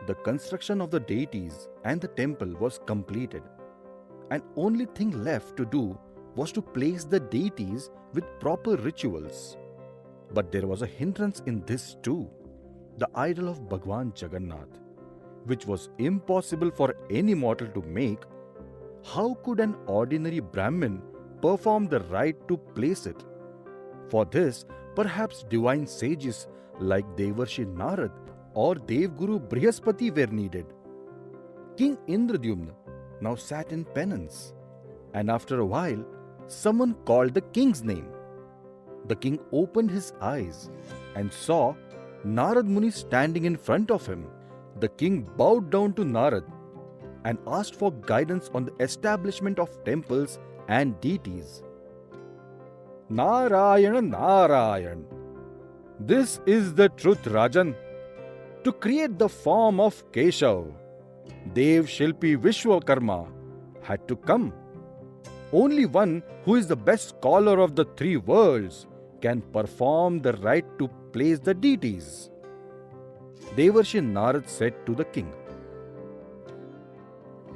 The construction of the deities and the temple was completed, and only thing left to do was to place the deities with proper rituals. But there was a hindrance in this too, the idol of Bhagwan Jagannath, which was impossible for any mortal to make. How could an ordinary Brahmin perform the rite to place it? For this, perhaps divine sages like Devarshi Narad or Devguru Brihaspati were needed. King Indradyumna now sat in penance, and after a while, someone called the king's name. The king opened his eyes and saw Narad Muni standing in front of him. The king bowed down to Narad and asked for guidance on the establishment of temples and deities. Narayana Narayan. This is the truth, Rajan. To create the form of Keshav, Dev Shilpi Vishwakarma had to come. Only one who is the best scholar of the three worlds can perform the rite to place the deities. Devarshi Narad said to the king,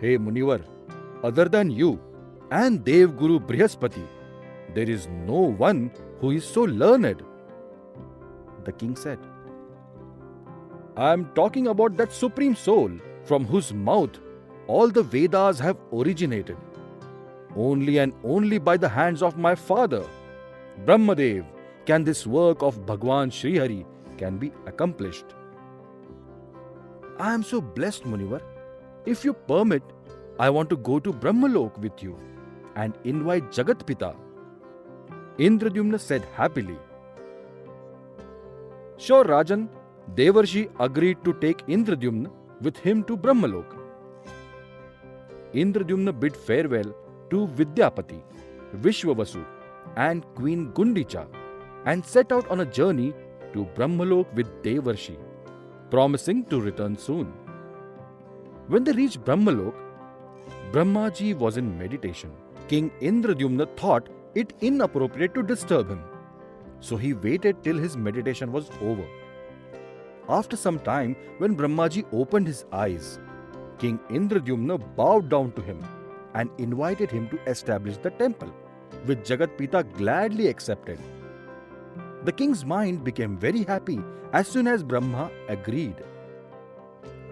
Hey Munivar, other than you and Devguru Brihaspati, there is no one who is so learned. The king said, I am talking about that supreme soul from whose mouth all the Vedas have originated. Only and only by the hands of my father, Brahmadev, can this work of Bhagwan Srihari can be accomplished. I am so blessed, Munivar. If you permit, I want to go to Brahmalok with you and invite Jagat Pita. Indradyumna said happily. Sure, Rajan. Devarshi agreed to take Indradyumna with him to Brahmalok. Indradyumna bid farewell to Vidyapati, Vishwavasu, and Queen Gundicha and set out on a journey to Brahmalok with Devarshi, promising to return soon. When they reached Brahmalok, Brahmaji was in meditation. King Indradyumna thought it inappropriate to disturb him, so he waited till his meditation was over. After some time, when Brahmaji opened his eyes, King Indradyumna bowed down to him and invited him to establish the temple, which Jagat Pita gladly accepted. The king's mind became very happy as soon as Brahma agreed.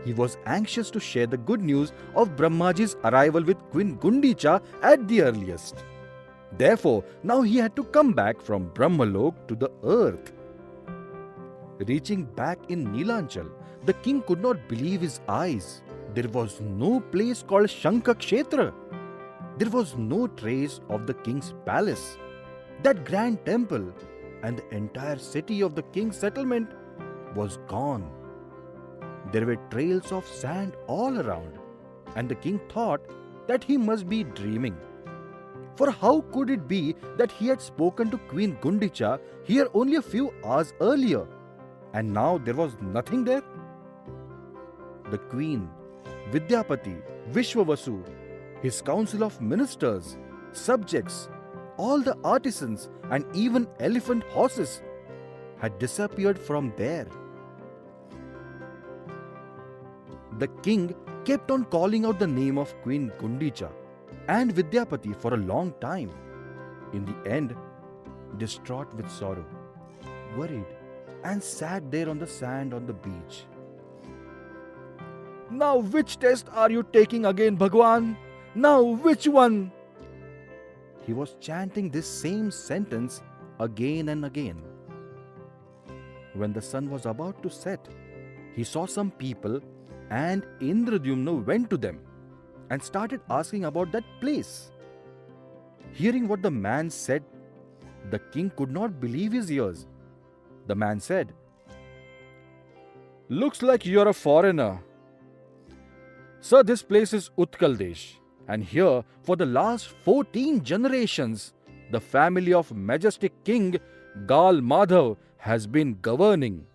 He was anxious to share the good news of Brahmaji's arrival with Queen Gundicha at the earliest. Therefore, now he had to come back from Brahmalok to the earth. Reaching back in Neelanchal, the king could not believe his eyes. There was no place called Shankha Kshetra. There was no trace of the king's palace, that grand temple, and the entire city of the king's settlement was gone. There were trails of sand all around, and the king thought that he must be dreaming. For how could it be that he had spoken to Queen Gundicha here only a few hours earlier, and now there was nothing there? The queen, Vidyapati, Vishwavasu, his council of ministers, subjects, all the artisans, and even elephant horses had disappeared from there. The king kept on calling out the name of Queen Gundicha and Vidyapati for a long time. In the end, distraught with sorrow, worried, and sat there on the sand on the beach. Now which test are you taking again, Bhagwan? Now which one? He was chanting this same sentence again and again. When the sun was about to set, he saw some people, and Indradyumna went to them and started asking about that place. Hearing what the man said, the king could not believe his ears. The man said, Looks like you're a foreigner. Sir, this place is Utkal Desh, and here for the last 14 generations, the family of majestic king Gal Madhav has been governing.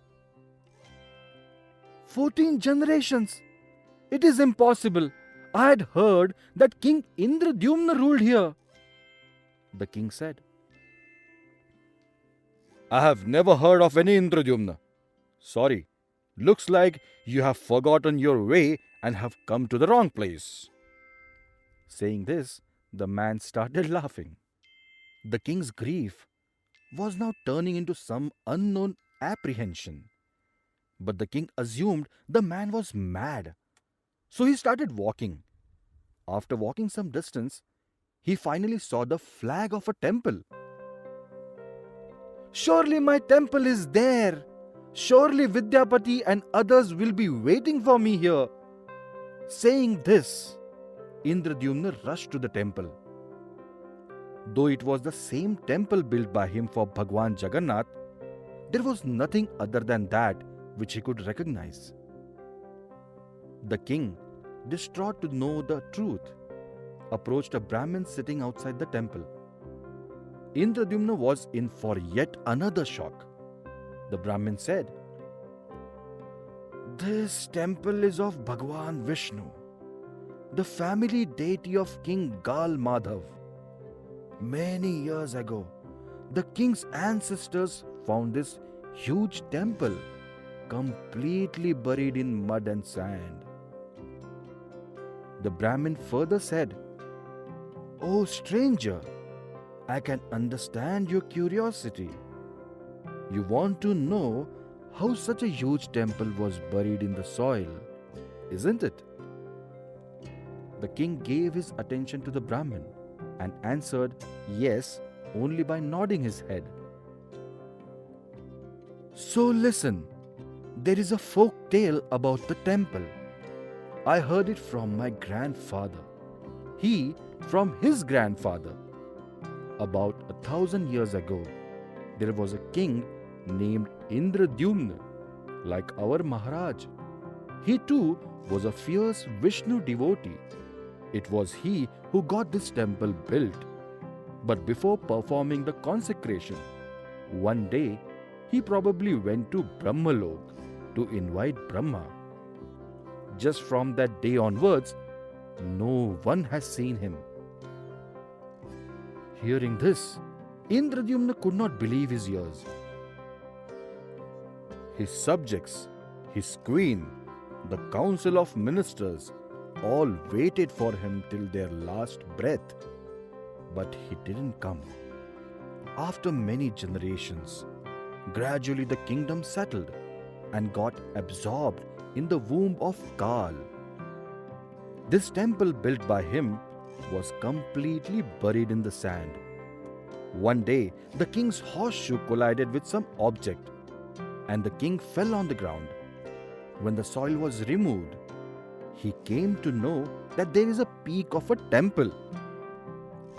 14 generations? It is impossible. I had heard that King Indradyumna ruled here. The king said, I have never heard of any Indradyumna. Sorry, Looks like you have forgotten your way and have come to the wrong place. Saying this, the man started laughing. The king's grief was now turning into some unknown apprehension. But the king assumed the man was mad. So he started walking. After walking some distance, he finally saw the flag of a temple. Surely my temple is there. Surely Vidyapati and others will be waiting for me here. Saying this, Indradyumna rushed to the temple. Though it was the same temple built by him for Bhagwan Jagannath, there was nothing other than that which he could recognize. The king, distraught to know the truth, approached a Brahmin sitting outside the temple. Indradyumna was in for yet another shock. The Brahmin said, "This temple is of Bhagwan Vishnu, the family deity of King Gal Madhav. Many years ago, the king's ancestors found this huge temple completely buried in mud and sand." The Brahmin further said, "O stranger, I can understand your curiosity. You want to know how such a huge temple was buried in the soil, isn't it?" The king gave his attention to the Brahmin and answered yes only by nodding his head. "So listen, there is a folk tale about the temple. I heard it from my grandfather. He from his grandfather. About 1,000 years ago, there was a king named Indradyumna, like our Maharaj. He too was a fierce Vishnu devotee. It was he who got this temple built. But before performing the consecration, one day he probably went to Brahmalok to invite Brahma. Just from that day onwards, no one has seen him." Hearing this, Indradyumna could not believe his ears. His subjects, his queen, the council of ministers, all waited for him till their last breath. But he didn't come. After many generations, gradually the kingdom settled and got absorbed in the womb of Kal. This temple built by him was completely buried in the sand. One day, the king's horseshoe collided with some object, and the king fell on the ground. When the soil was removed, he came to know that there is a peak of a temple.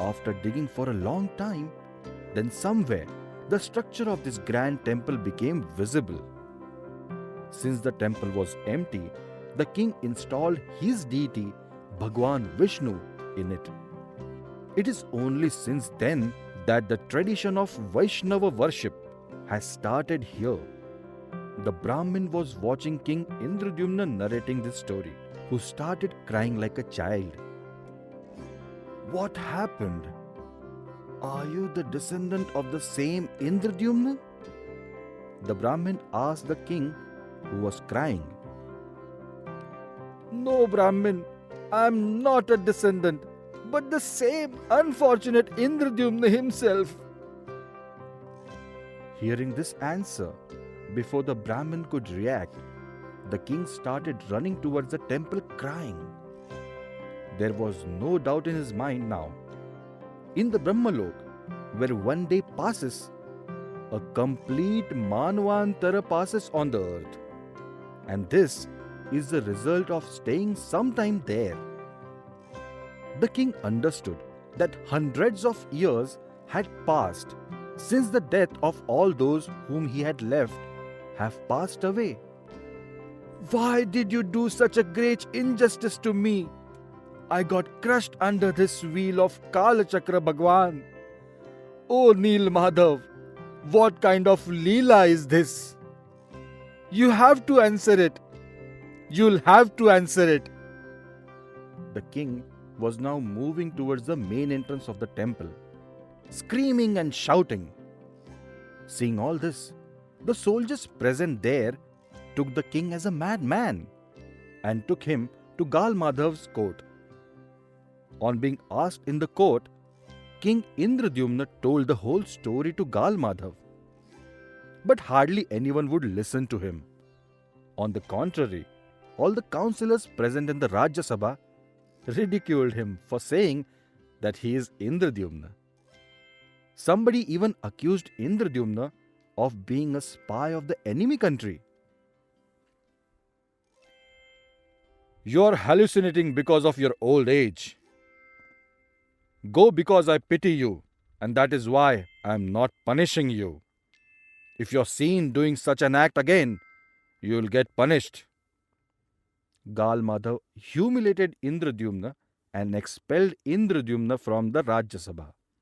After digging for a long time, then somewhere the structure of this grand temple became visible. Since the temple was empty, the king installed his deity, Bhagwan Vishnu, in it. It is only since then that the tradition of Vaishnava worship has started here. The Brahmin was watching King Indradyumna narrating this story, who started crying like a child. "What happened? Are you the descendant of the same Indradyumna?" The Brahmin asked the king, who was crying. "No, Brahmin, I am not a descendant, but the same unfortunate Indradyumna himself." Hearing this answer, before the Brahmin could react, the king started running towards the temple crying. There was no doubt in his mind now. In the Brahmalok, where one day passes, a complete Manvantara passes on the earth. And this is the result of staying some time there. The king understood that hundreds of years had passed since the death of all those whom he had left have passed away. "Why did you do such a great injustice to me? I got crushed under this wheel of Kala Chakra, Bhagwan. Oh Neel Madhav, what kind of Leela is this? You have to answer it. You'll have to answer it." The king was now moving towards the main entrance of the temple, screaming and shouting. Seeing all this, the soldiers present there took the king as a madman and took him to Gal Madhav's court. On being asked in the court, King Indradyumna told the whole story to Gal Madhav. But hardly anyone would listen to him. On the contrary, all the councillors present in the Rajya Sabha ridiculed him for saying that he is Indradyumna. Somebody even accused Indradyumna of being a spy of the enemy country. You are hallucinating because of your old age. Go because I pity you, and that is why I am not punishing you. If you are seen doing such an act again, you will get punished. Gal Madhav humiliated Indradyumna and expelled Indradyumna from the Rajya Sabha.